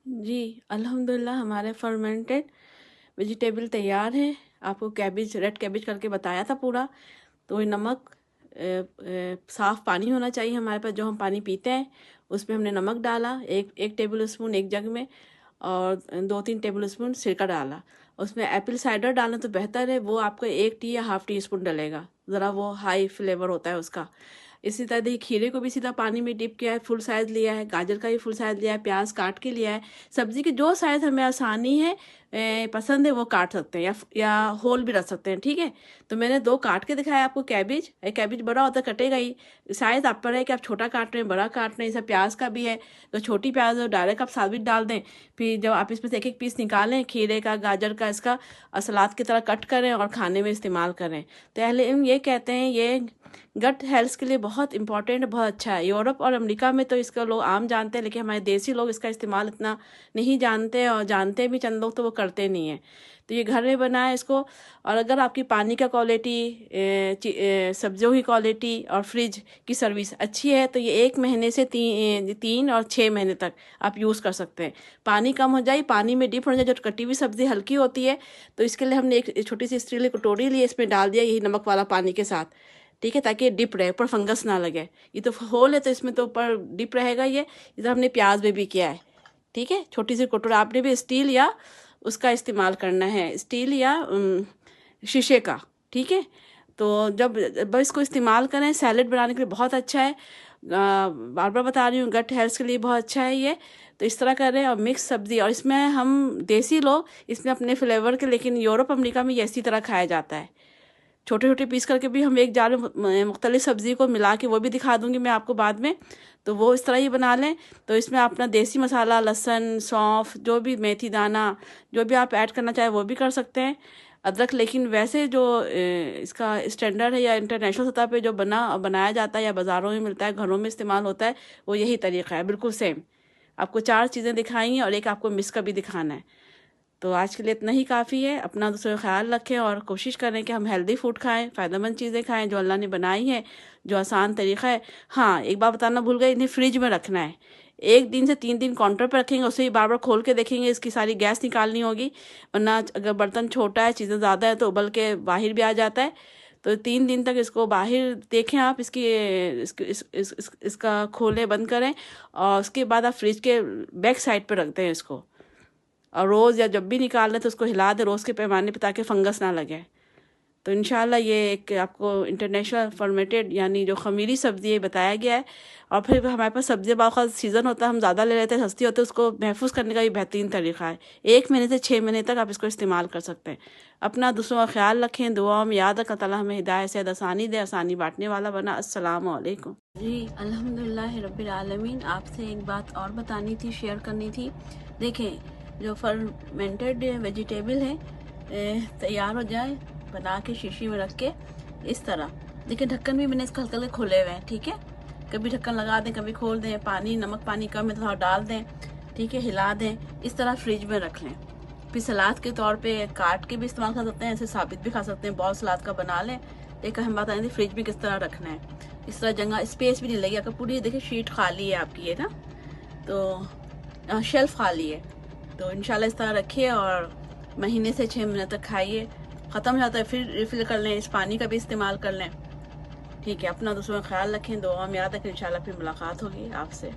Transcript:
जी, अल्हम्दुलिल्लाह हमारे fermented vegetable तैयार हैं। आपको कैबेज, रेड कैबेज करके बताया था पूरा। तो ये नमक, साफ़ पानी होना चाहिए हमारे पास, जो हम पानी पीते हैं उसमें हमने नमक डाला, एक टेबल स्पून एक जग में, और 2-3 टेबल स्पून सिरका डाला। उसमें एप्पल साइडर डालें तो बेहतर है, वो आपको 1 टी या हाफ़ टी स्पून डलेगा, ज़रा वो हाई फ्लेवर होता है उसका। इसी तरह देखिए, खीरे को भी सीधा पानी में डिप किया है, फुल साइज़ लिया है, गाजर का भी फुल साइज़ लिया है, प्याज काट के लिया है। सब्ज़ी की जो साइज़ हमें आसानी है, पसंद है, वो काट सकते हैं, या होल भी रख सकते हैं, ठीक है। तो मैंने 2 काट के दिखाया आपको कैबेज। कैबेज बड़ा होता है, कटेगा ही। साइज़ आप पर है कि आप छोटा काट रहे हैं, बड़ा काट रहे हैं। जैसे प्याज का भी है, तो छोटी प्याज हो डायरेक्ट आप साबित डाल दें। फिर जब आप इसमें से एक एक पीस निकालें, खीरे का, गाजर का, इसका, और सलाद की तरह कट करें और खाने में इस्तेमाल करें। तो अहले इल्म ये कहते हैं ये गट हेल्थ के लिए बहुत इंपॉर्टेंट, बहुत अच्छा है। यूरोप और अमेरिका में तो इसका लोग आम जानते हैं, लेकिन हमारे देसी लोग इसका इस्तेमाल इतना नहीं जानते, और जानते भी चंद लोग तो वो करते नहीं हैं। तो ये घर में बनाए इसको। और अगर आपकी पानी का क्वालिटी, सब्जियों की क्वालिटी और फ्रिज की सर्विस अच्छी है, तो ये 1 महीने से 3 और 6 महीने तक आप यूज़ कर सकते हैं। पानी कम हो जाए, पानी में डिप हो जाए, जो कटी हुई सब्ज़ी हल्की होती है, तो इसके लिए हमने एक छोटी सी स्टील की कटोरी ली, इसमें डाल दिया यही नमक वाला पानी के साथ, ठीक है, ताकि ये डिप रहे, ऊपर फंगस ना लगे। ये तो होल है, तो इसमें तो ऊपर डिप रहेगा ये। इधर हमने प्याज में भी किया है, ठीक है। छोटी सी कटोरा, आपने भी स्टील या उसका इस्तेमाल करना है, स्टील या शीशे का, ठीक है। तो जब जब इसको इस्तेमाल करें, सैलेड बनाने के लिए बहुत अच्छा है। बार बार बता रही हूँ, गट हेल्थ के लिए बहुत अच्छा है ये। तो इस तरह करें, और मिक्स सब्ज़ी, और इसमें हम देसी लोग इसमें अपने फ्लेवर के, लेकिन यूरोप अमेरिका में ये इसी तरह खाया जाता है। छोटे छोटे पीस करके भी हम एक जार में मुख्तलिफ सब्ज़ी को मिला के, वो भी दिखा दूंगी मैं आपको बाद में। तो वो इस तरह ही बना लें। तो इसमें अपना देसी मसाला, लहसुन, सौंफ, जो भी मेथी दाना, जो भी आप ऐड करना चाहें वो भी कर सकते हैं, अदरक। लेकिन वैसे जो इसका स्टैंडर्ड है, या इंटरनेशनल सतह पे जो बनाया जाता है, या बाज़ारों में मिलता है, घरों में इस्तेमाल होता है, वो यही तरीका है, बिल्कुल सेम। आपको 4 चीज़ें दिखाई हैं, और एक आपको मिस का भी दिखाना है। तो आज के लिए इतना ही काफ़ी है। अपना दूसरों का ख्याल रखें, और कोशिश करें कि हम हेल्दी फूड खाएं, फ़ायदेमंद चीज़ें खाएं जो अल्लाह ने बनाई है, जो आसान तरीका है। हाँ, एक बात बताना भूल गई, इन्हें फ्रिज में रखना है। 1 दिन से 3 दिन काउंटर पर रखेंगे, उसे ही बार बार खोल के देखेंगे, इसकी सारी गैस निकालनी होगी। वरना अगर बर्तन छोटा है, चीज़ें ज़्यादा है, तो उबल के बाहर भी आ जाता है। तो 3 दिन तक इसको बाहर देखें आप, इसका खोलें, बंद करें, और उसके बाद आप फ्रिज के बैक साइड पर रखते हैं इसको। और रोज़ या जब भी निकालें तो उसको हिला दें रोज़ के पैमाने पे, ताकि फंगस ना लगे। तो इंशाल्लाह ये एक आपको इंटरनेशनल फॉर्मेटेड, यानी जो खमीरी सब्ज़ी है, बताया गया है। और फिर हमारे पास सब्ज़ी बाखा सीज़न होता है, हम ज़्यादा ले लेते हैं, सस्ती होती है, उसको महफूज करने का भी बेहतरीन तरीका है। 1 महीने से 6 महीने तक आप इसको इस्तेमाल कर सकते हैं। अपना दूसरों का ख्याल रखें, दुआओं में याद रखें, ताला हमें हिदायत से आसानी दे, आसानी बांटने वाला बना। अस्सलाम वालेकुम। जी, अल्हम्दुलिल्लाह रब्बिल आलमीन। आपसे एक बात और बतानी थी, शेयर करनी थी। देखें, जो फर्मेंटेड वेजिटेबल है, तैयार हो जाए, बना के शीशी में रख के इस तरह। देखिए, ढक्कन भी मैंने इसका हल्का हल्का खोले हुए हैं, ठीक है। कभी ढक्कन लगा दें, कभी खोल दें। पानी, नमक पानी कम है तो थोड़ा डाल दें, ठीक है, हिला दें। इस तरह फ्रिज में रख लें। फिर सलाद के तौर पे काट के भी इस्तेमाल कर सकते हैं, ऐसे साबित भी खा सकते हैं, बहुत सलाद का बना लें। लेकिन हम बात आ रही थी फ्रिज में किस तरह रखना है। इस तरह जगह स्पेस भी नहीं लगी, अगर पूरी देखिए शीट खाली है आपकी, है ना, तो शेल्फ खाली है। तो इंशाल्लाह इस तरह रखिए, और महीने से 6 महीने तक खाइए। ख़त्म हो जाता है फिर रिफ़िल कर लें, इस पानी का भी इस्तेमाल कर लें, ठीक है। अपना दूसरों का ख्याल रखें, दुआ में याद रखें। इंशाल्लाह फिर मुलाकात होगी आपसे।